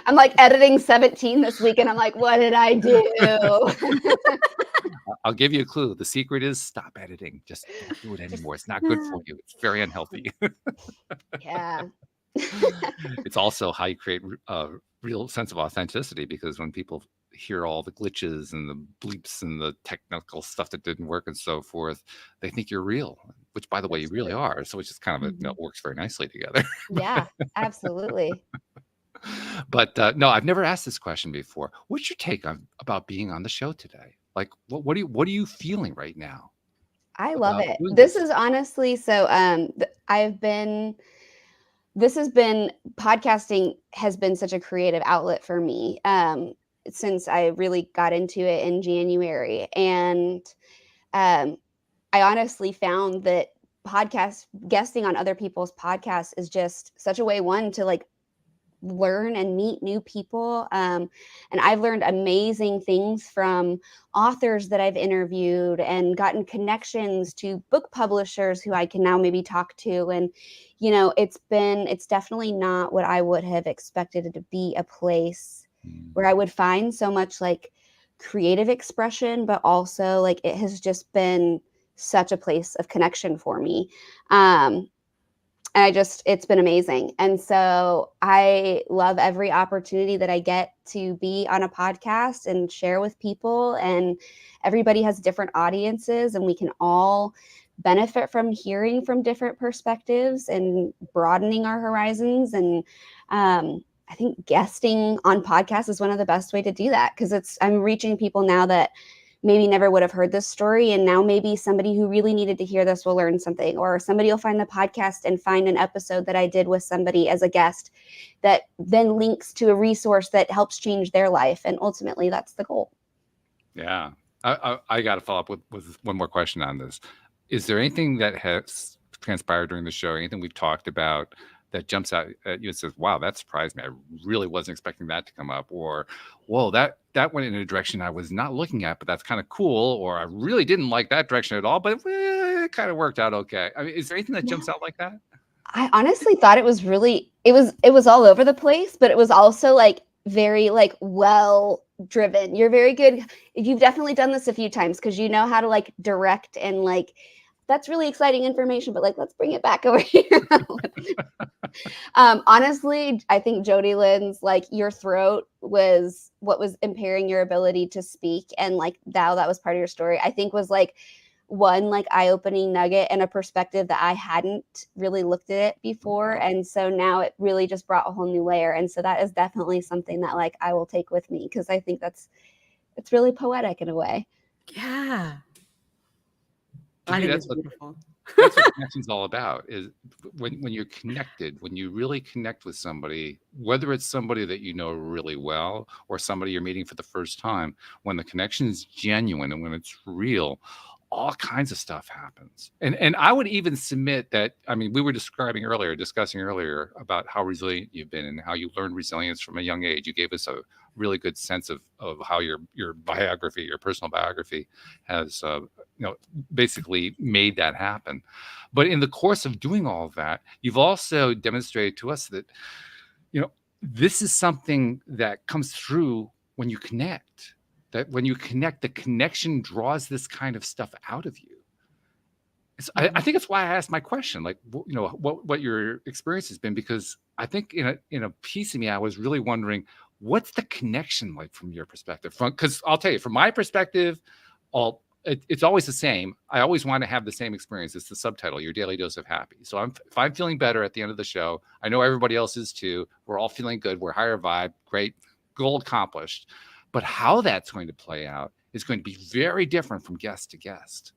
I'm like editing 17 this week, and I'm like, what did I do? I'll give you a clue. The secret is stop editing. Just don't do it anymore. It's not good for you. It's very unhealthy. Yeah. It's also how you create a real sense of authenticity, because when people hear all the glitches and the bleeps and the technical stuff that didn't work and so forth, they think you're real, which, by the way, you really are. So it's just kind of it works very nicely together. Yeah, absolutely. But no, I've never asked this question before. What's your take about being on the show today? Like, what are you feeling right now? I love it. This is honestly, so podcasting has been such a creative outlet for me since I really got into it in January. And I honestly found that guesting on other people's podcasts is just such a way, one, to like learn and meet new people. And I've learned amazing things from authors that I've interviewed and gotten connections to book publishers who I can now maybe talk to. And, you know, it's definitely not what I would have expected it to be, a place where I would find so much like creative expression, but also like it has just been such a place of connection for me. And it's been amazing. And so I love every opportunity that I get to be on a podcast and share with people. And everybody has different audiences, and we can all benefit from hearing from different perspectives and broadening our horizons. And I think guesting on podcasts is one of the best way to do that, because I'm reaching people now that maybe never would have heard this story. And now maybe somebody who really needed to hear this will learn something, or somebody will find the podcast and find an episode that I did with somebody as a guest that then links to a resource that helps change their life. And ultimately that's the goal. Yeah. I got to follow up with one more question on this. Is there anything that has transpired during the show, anything we've talked about that jumps out at you and says, wow, that surprised me. I really wasn't expecting that to come up. Or, whoa, that went in a direction I was not looking at, but that's kind of cool. Or I really didn't like that direction at all, but it kind of worked out okay. I mean, is there anything that jumps out like that? I honestly thought it was all over the place, but it was also like very like well driven. You're very good. You've definitely done this a few times, because you know how to like direct and like, that's really exciting information, but like, let's bring it back over here. Honestly, I think Jody Lynn's like, your throat was what was impairing your ability to speak. And like, that was part of your story, I think, was like one like eye-opening nugget and a perspective that I hadn't really looked at it before. And so now it really just brought a whole new layer. And so that is definitely something that like I will take with me, because I think it's really poetic in a way. Yeah. I think that's beautiful. That's what connection's all about, is when you're connected, when you really connect with somebody, whether it's somebody that you know really well or somebody you're meeting for the first time, when the connection is genuine and when it's real, all kinds of stuff happens. And I would even submit that, I mean, we were discussing earlier about how resilient you've been and how you learned resilience from a young age. You gave us a really good sense of how your biography, your personal biography has, basically made that happen. But in the course of doing all of that, you've also demonstrated to us that, this is something that comes through when you connect. That when you connect, the connection draws this kind of stuff out of you. I think it's why I asked my question, like, what your experience has been, because I think in a piece of me, I was really wondering, what's the connection like from your perspective? Because I'll tell you, from my perspective, it's always the same. I always want to have the same experience. It's the subtitle, Your Daily Dose of Happy. So if I'm feeling better at the end of the show, I know everybody else is too. We're all feeling good. We're higher vibe. Great. Goal accomplished. But how that's going to play out is going to be very different from guest to guest.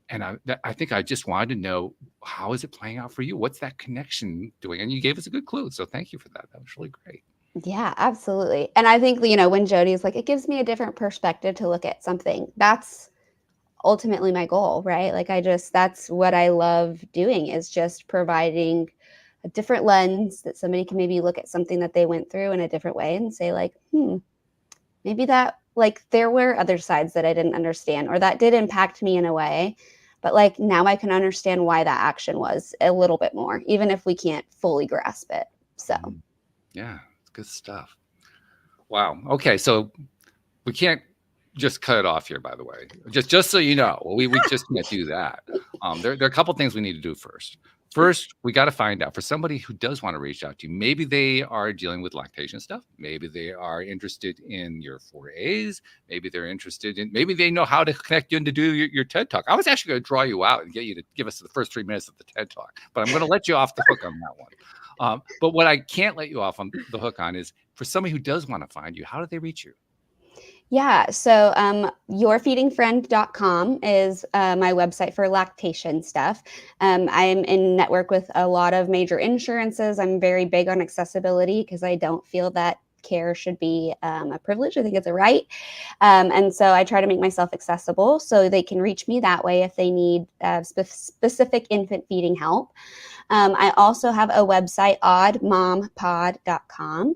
And I think I just wanted to know, how is it playing out for you? What's that connection doing? And you gave us a good clue. So thank you for that. That was really great. Yeah, absolutely. And I think, when Jody's like, it gives me a different perspective to look at something, that's ultimately my goal, right? Like that's what I love doing, is just providing a different lens that somebody can maybe look at something that they went through in a different way and say like, maybe that, like, there were other sides that I didn't understand, or that did impact me in a way, but like now I can understand why that action was a little bit more, even if we can't fully grasp it. So yeah, it's good stuff. Wow. Okay. So we can't just cut it off here, by the way, just so you know, we just can't do that. There are a couple things we need to do first. First, we got to find out, for somebody who does want to reach out to you, maybe they are dealing with lactation stuff. Maybe they are interested in your 4As. Maybe they know how to connect you in to do your TED Talk. I was actually going to draw you out and get you to give us the first 3 minutes of the TED Talk, but I'm going to let you off the hook on that one. But what I can't let you off on the hook on is, for somebody who does want to find you, how do they reach you? Yeah. So yourfeedingfriend.com is my website for lactation stuff. I'm in network with a lot of major insurances. I'm very big on accessibility, because I don't feel that care should be a privilege. I think it's a right. And so I try to make myself accessible so they can reach me that way if they need specific infant feeding help. I also have a website, oddmompod.com.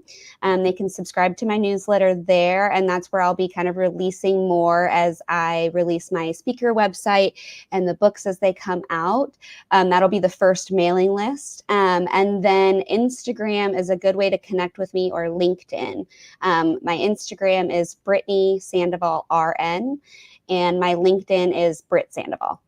They can subscribe to my newsletter there, and that's where I'll be kind of releasing more as I release my speaker website and the books as they come out. That'll be the first mailing list. And then Instagram is a good way to connect with me, or LinkedIn. My Instagram is Brittany Sandoval RN, and my LinkedIn is Britt Sandoval.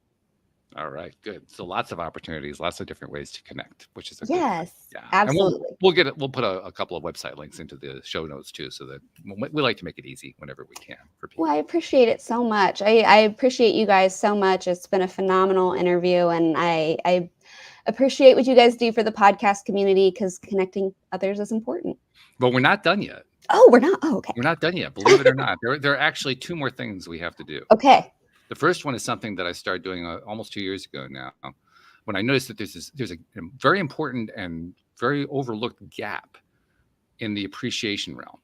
All right, good. So lots of opportunities, lots of different ways to connect, which is a yes, good thing. absolutely. And we'll put a couple of website links into the show notes too, so that we like to make it easy whenever we can for people. Well, I appreciate it so much. I appreciate you guys so much. It's been a phenomenal interview, and I appreciate what you guys do for the podcast community, because connecting others is important. But we're not done yet. Oh, we're not. Oh, okay. We're not done yet. Believe it or not, there are actually 2 more things we have to do. Okay. The first one is something that I started doing almost 2 years ago now, when I noticed that there's a very important and very overlooked gap in the appreciation realm.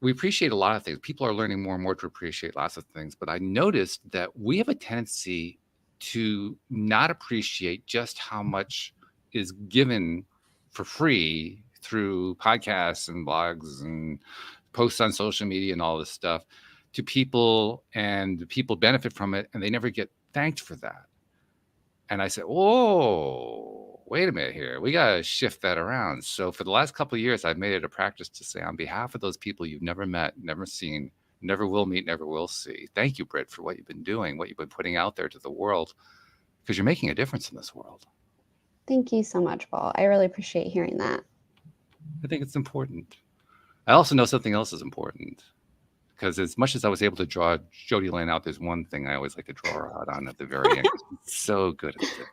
We appreciate a lot of things. People are learning more and more to appreciate lots of things, but I noticed that we have a tendency to not appreciate just how much is given for free through podcasts and blogs and posts on social media and all this stuff to people, and people benefit from it, and they never get thanked for that. And I said, oh, wait a minute here. We got to shift that around. So for the last couple of years, I've made it a practice to say, on behalf of those people you've never met, never seen, never will meet, never will see, thank you, Britt, for what you've been doing, what you've been putting out there to the world, because you're making a difference in this world. Thank you so much, Paul. I really appreciate hearing that. I think it's important. I also know something else is important. Because as much as I was able to draw Jody Lynn out, there's one thing I always like to draw her out on at the very end. She's so good at it.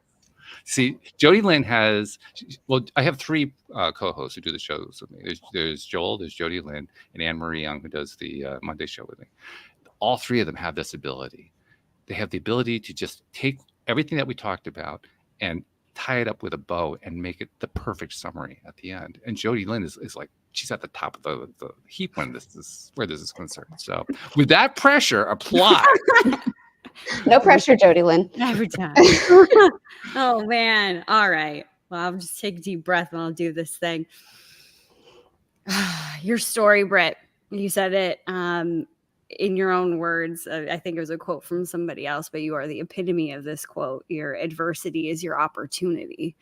See, Jody Lynn has, I have 3 co-hosts who do the shows with me. There's Joel, there's Jody Lynn, and Anne Marie Young, who does the Monday show with me. All 3 of them have this ability. They have the ability to just take everything that we talked about and tie it up with a bow and make it the perfect summary at the end. And Jody Lynn is like, she's at the top of the heap when this is concerned. So with that pressure applied. No pressure, Jody Lynn. Every time. Oh, man. All right. Well, I'll just take a deep breath and I'll do this thing. Your story, Britt. You said it in your own words. I think it was a quote from somebody else, but you are the epitome of this quote. Your adversity is your opportunity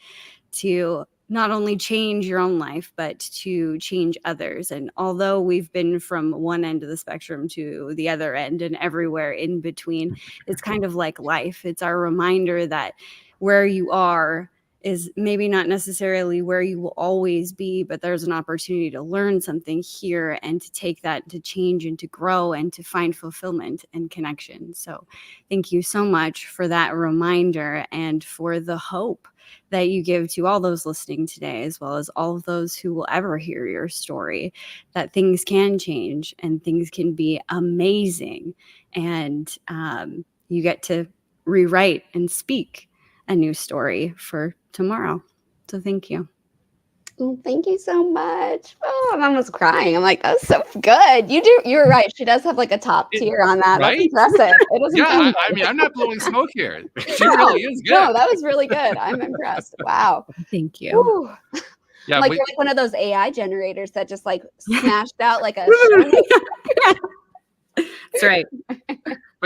to not only change your own life, but to change others. And although we've been from one end of the spectrum to the other end and everywhere in between, it's kind of like life. It's our reminder that where you are is maybe not necessarily where you will always be, but there's an opportunity to learn something here and to take that to change and to grow and to find fulfillment and connection. So thank you so much for that reminder and for the hope that you give to all those listening today, as well as all of those who will ever hear your story, that things can change and things can be amazing. And you get to rewrite and speak a new story for tomorrow. So thank you. Oh, thank you so much. Oh, I'm almost crying. I'm like, that's so good. You're right. She does have like a top tier on that. Right? That's impressive. It doesn't Yeah, I mean, I'm not blowing smoke here. She really is good. No, that was really good. I'm impressed. Wow. Thank you. Ooh. Yeah, you're like one of those AI generators that just like smashed out like a That's right.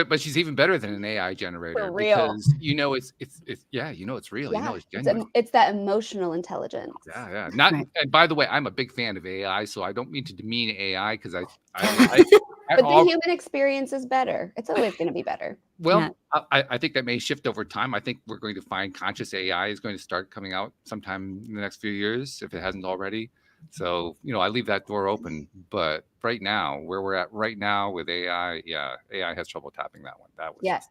But she's even better than an AI generator For real. because it's real. Yeah, It's genuine. it's that emotional intelligence. Yeah. Right. And by the way, I'm a big fan of AI, so I don't mean to demean AI because I But the human experience is better. It's always going to be better. Well, yeah. I think that may shift over time. I think we're going to find conscious AI is going to start coming out sometime in the next few years, if it hasn't already. So, I leave that door open. But right now, where we're at right now with AI, AI has trouble tapping that one. Yes,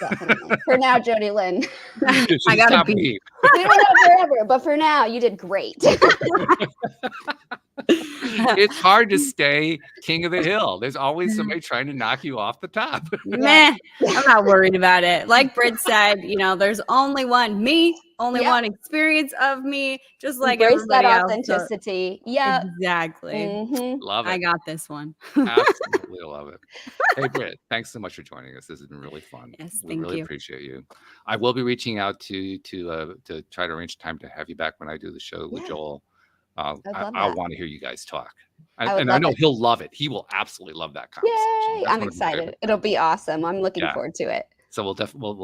definitely. For now, Jody Lynn. I gotta be. We don't know forever, but for now, you did great. It's hard to stay king of the hill. There's always somebody trying to knock you off the top. Meh, I'm not worried about it. Like Britt said, there's only one me, only one experience of me, just like Embrace that everybody else. authenticity. Yeah. Exactly. Mhm. Love it. I got this one. Absolutely love it. Hey, Britt, thanks so much for joining us. This has been really fun. Yes, We thank really you. appreciate you. I will be reaching out to try to arrange time to have you back when I do the show with Yeah. Joel. I'd love I that. want to hear you guys talk. I would And I love know it. he'll love it. He will absolutely love that conversation. Yay! That's I'm one of my favorite excited. It'll be awesome. I'm looking Yeah. forward to it. So we'll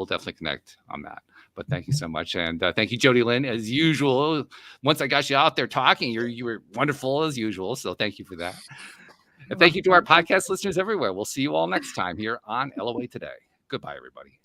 definitely connect on that. But thank you so much, and thank you, Jody Lynn, as usual. Once I got you out there talking, you were wonderful as usual. So thank you for that. And thank you to our podcast listeners everywhere. We'll see you all next time here on LOA Today. Goodbye, everybody.